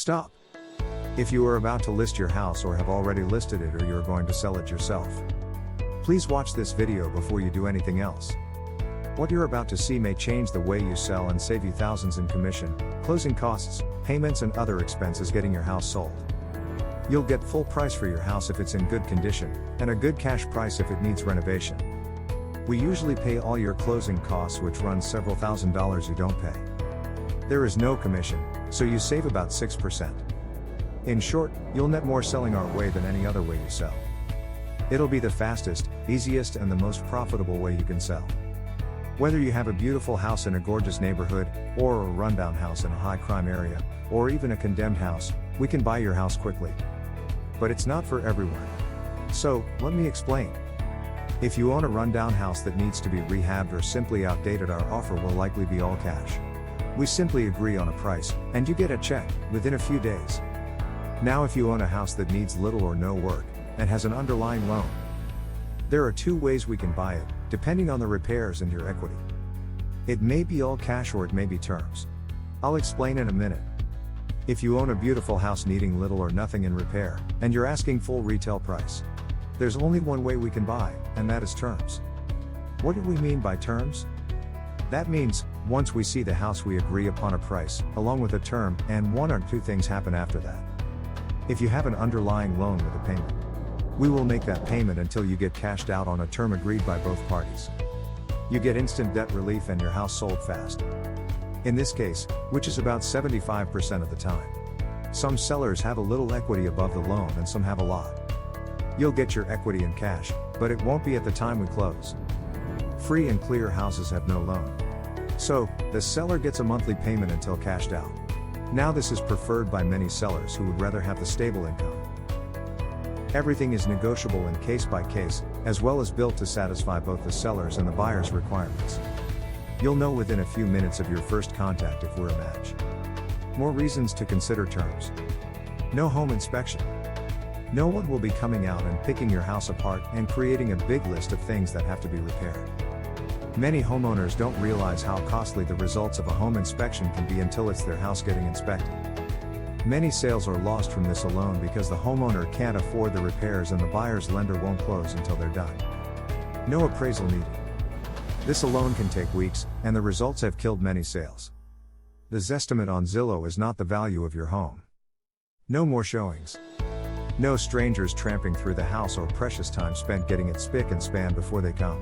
Stop. If you are about to list your house or have already listed it or you are going to sell it yourself, please watch this video before you do anything else. What you're about to see may change the way you sell and save you thousands in commission, closing costs, payments and other expenses getting your house sold. You'll get full price for your house if it's in good condition, and a good cash price if it needs renovation. We usually pay all your closing costs, which run several $1,000s you don't pay. There is no commission, so you save about 6%. In short, you'll net more selling our way than any other way you sell. It'll be the fastest, easiest and the most profitable way you can sell. Whether you have a beautiful house in a gorgeous neighborhood, or a rundown house in a high crime area, or even a condemned house, we can buy your house quickly. But it's not for everyone. So, let me explain. If you own a rundown house that needs to be rehabbed or simply outdated, our offer will likely be all cash. We simply agree on a price, and you get a check within a few days. Now if you own a house that needs little or no work, and has an underlying loan, there are two ways we can buy it, depending on the repairs and your equity. It may be all cash or it may be terms. I'll explain in a minute. If you own a beautiful house needing little or nothing in repair, and you're asking full retail price, there's only one way we can buy, and that is terms. What do we mean by terms? That means, once we see the house we agree upon a price, along with a term, and one or two things happen after that. If you have an underlying loan with a payment, we will make that payment until you get cashed out on a term agreed by both parties. You get instant debt relief and your house sold fast. In this case, which is about 75% of the time. Some sellers have a little equity above the loan and some have a lot. You'll get your equity in cash, but it won't be at the time we close. Free and clear houses have no loan. So, the seller gets a monthly payment until cashed out. Now this is preferred by many sellers who would rather have the stable income. Everything is negotiable in case by case, as well as built to satisfy both the seller's and the buyer's requirements. You'll know within a few minutes of your first contact if we're a match. More reasons to consider terms. No home inspection. No one will be coming out and picking your house apart and creating a big list of things that have to be repaired. Many homeowners don't realize how costly the results of a home inspection can be until it's their house getting inspected. Many sales are lost from this alone because the homeowner can't afford the repairs and the buyer's lender won't close until they're done. No appraisal needed. This alone can take weeks, and the results have killed many sales. The Zestimate on Zillow is not the value of your home. No more showings. No strangers tramping through the house or precious time spent getting it spick and span before they come.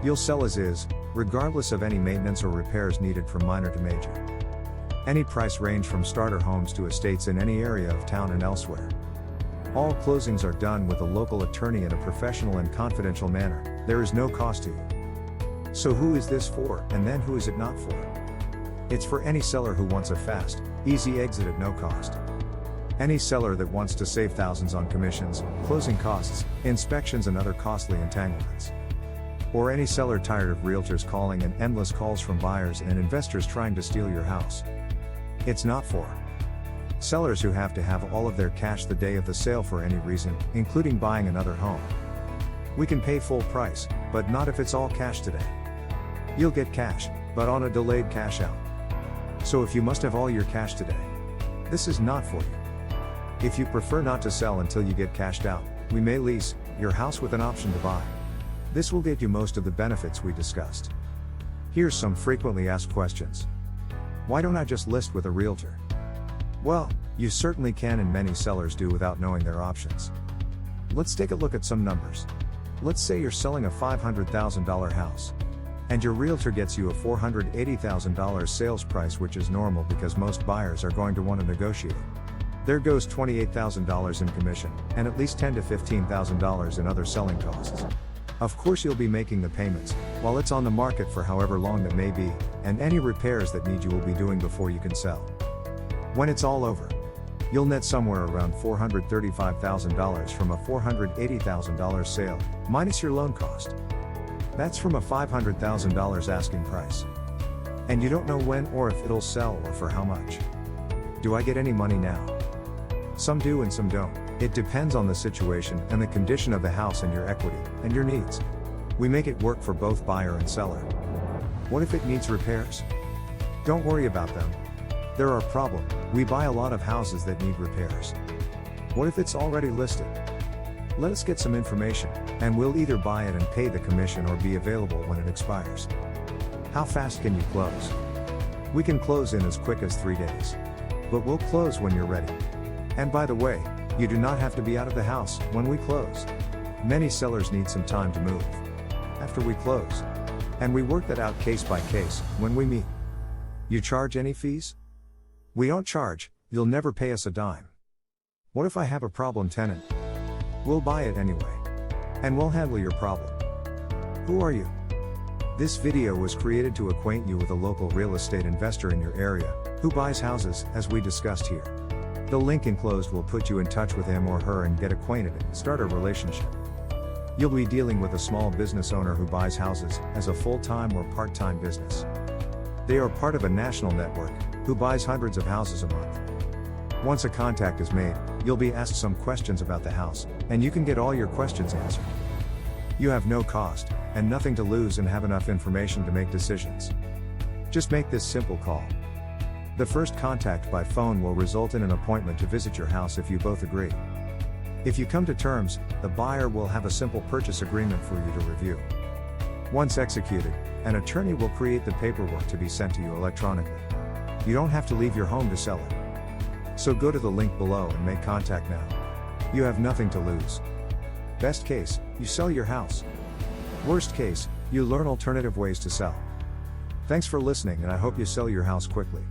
You'll sell as is, regardless of any maintenance or repairs needed from minor to major. Any price range from starter homes to estates in any area of town and elsewhere. All closings are done with a local attorney in a professional and confidential manner. There is no cost to you. So who is this for, and then who is it not for? It's for any seller who wants a fast, easy exit at no cost. Any seller that wants to save thousands on commissions, closing costs, inspections and other costly entanglements. Or any seller tired of realtors calling and endless calls from buyers and investors trying to steal your house. It's not for sellers who have to have all of their cash the day of the sale for any reason, including buying another home. We can pay full price, but not if it's all cash today. You'll get cash, but on a delayed cash out. So if you must have all your cash today, this is not for you. If you prefer not to sell until you get cashed out, we may lease your house with an option to buy. This will get you most of the benefits we discussed. Here's some frequently asked questions. Why don't I just list with a realtor? Well, you certainly can, and many sellers do without knowing their options. Let's take a look at some numbers. Let's say you're selling a $500,000 house, and your realtor gets you a $480,000 sales price, which is normal because most buyers are going to want to negotiate. There goes $28,000 in commission, and at least $10,000 to $15,000 in other selling costs. Of course you'll be making the payments, while it's on the market for however long that may be, and any repairs that need you will be doing before you can sell. When it's all over, you'll net somewhere around $435,000 from a $480,000 sale, minus your loan cost. That's from a $500,000 asking price. And you don't know when or if it'll sell or for how much. Do I get any money now? Some do and some don't. It depends on the situation and the condition of the house and your equity, and your needs. We make it work for both buyer and seller. What if it needs repairs? Don't worry about them. There are problems. We buy a lot of houses that need repairs. What if it's already listed? Let us get some information, and we'll either buy it and pay the commission or be available when it expires. How fast can you close? We can close in as quick as 3 days. But we'll close when you're ready. And by the way, you do not have to be out of the house when we close. Many sellers need some time to move after we close. And we work that out case by case when we meet. You charge any fees? We don't charge, you'll never pay us a dime. What if I have a problem tenant? We'll buy it anyway. And we'll handle your problem. Who are you? This video was created to acquaint you with a local real estate investor in your area, who buys houses, as we discussed here. The link enclosed will put you in touch with him or her and get acquainted and start a relationship. You'll be dealing with a small business owner who buys houses as a full-time or part-time business. They are part of a national network, who buys hundreds of houses a month. Once a contact is made, you'll be asked some questions about the house, and you can get all your questions answered. You have no cost, and nothing to lose and have enough information to make decisions. Just make this simple call. The first contact by phone will result in an appointment to visit your house if you both agree. If you come to terms, the buyer will have a simple purchase agreement for you to review. Once executed, an attorney will create the paperwork to be sent to you electronically. You don't have to leave your home to sell it. So go to the link below and make contact now. You have nothing to lose. Best case, you sell your house. Worst case, you learn alternative ways to sell. Thanks for listening, and I hope you sell your house quickly.